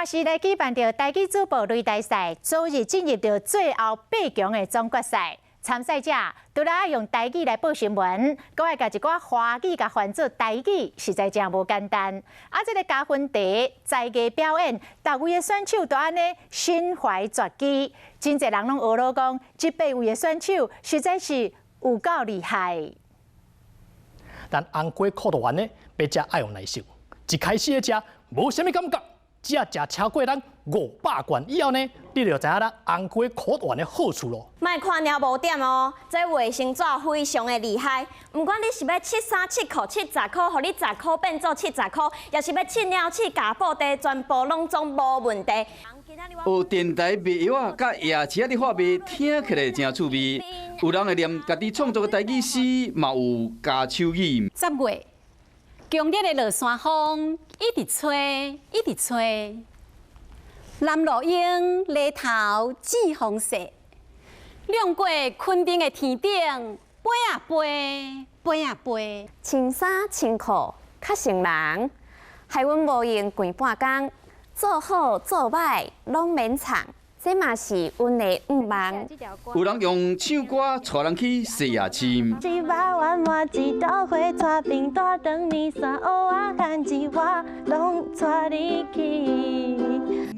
华市来举办着台语主播擂台赛，昨日进入到最后8强的总决赛。参赛者除了爱用台语来报新闻，搁爱甲一寡华语甲翻做台语，实在真无简单。这个加分题在艺表演，逐位的选手都安尼心怀绝技，真侪人拢学了讲，这8位的选手实在是有够厉害。但红粿苦大丸呢，要食爱用耐受。一开始的食无啥物感觉，只要食超过咱500罐以后呢，你就知影咱红粿苦大丸的好处咯。莫看了无点哦，这卫生纸非常的厉害。不管你是要切衫、切裤、切10块，互你10块变做70块，也是要切鸟、切家布袋，全部拢总无问题。学电台卖药啊，甲夜市仔的话卖，听起来真趣味。有人会念家己创作的台语诗，嘛有加手语。10月，强烈的落山风一直吹，一直吹。南落英日头紫红色，亮过昆顶的天顶，飞啊飞，飞啊飞。穿衫穿裤较成人，害阮无用惯半工，做好做歹拢免藏，这嘛是阮的愿望。有人用唱歌带人去西夜市。一百万满一道花，带冰大等你山乌啊，含一我拢带你去。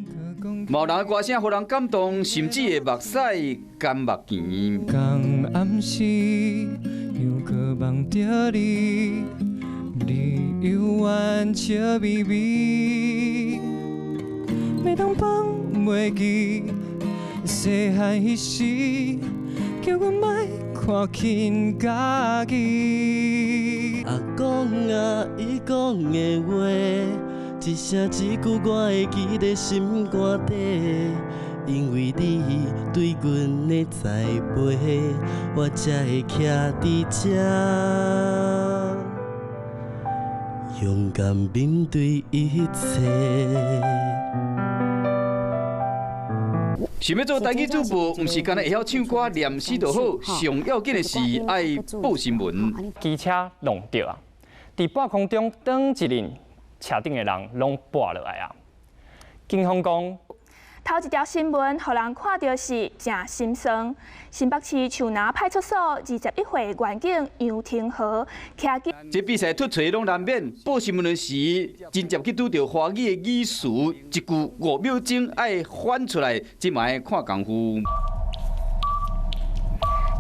某人的歌声，互人感动，甚至会目屎干目拳。刚暗时，又可望着你，你犹原笑眯眯。每当放袂记，细汉迄时，叫阮莫看轻家己。阿公啊，伊讲的话。一声一句，我会记在心肝底，因为你对阮的栽培，我才会徛伫这，勇敢面对一切。想要做台语主播，毋是干那会晓唱歌、念诗就好，上要紧的是爱报新闻。机车弄着啊，伫半空中转一轮。车顶的人拢跋落来啊！警方讲，头一条新闻，互人看到是真心酸。新北市树林派出所21岁员警杨廷和，徛紧。这比赛突锤拢难免，报新闻的时，真接去拄到华语的语词，一句5秒钟爱翻出来，这嘛爱看功夫。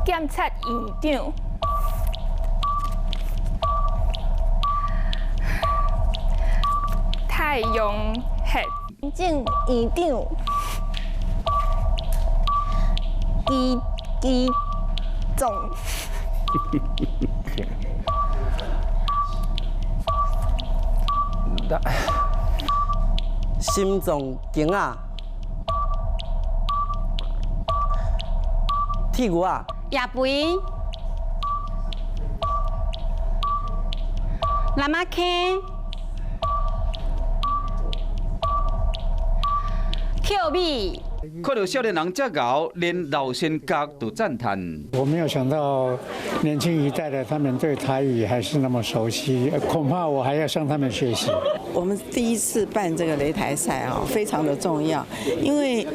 检察院长。太阳黑警院长，基总，心脏经啊，铁牛啊，夜肥，南马坑。跳米，看到少年人这熬，连老先家都赞叹。我没有想到年轻一代的他们对台语还是那么熟悉，恐怕我还要向他们学习。我们第一次办这个擂台赛啊，非常的重要，因为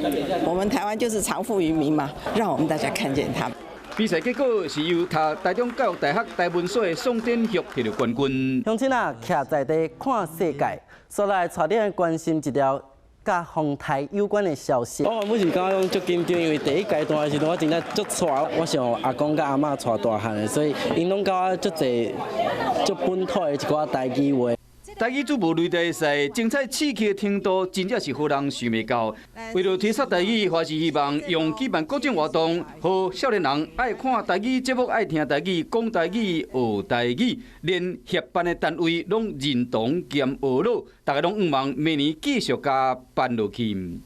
我们台湾就是长富于民嘛，让我们大家看见他们。比赛结果是由读台中教育大学台文所的宋典旭摕到冠军。乡亲啊，徛在地看世界，所来带你关心一条。甲风台有关的消息，我每次感觉足紧张，因为第一阶段的时阵我真正足带，我是阿公甲阿嬷带大汉的，所以因拢教我足侪足本土的一寡台语话。台语主播擂台赛精彩刺激的程度，真正是互人想袂到。为了提升台语，华是希望用举办各种活动，和少年人爱看台语节目、爱听台语、讲台语、学台语，连协办的单位拢认同兼学了，大家拢希望明年继续加办落去。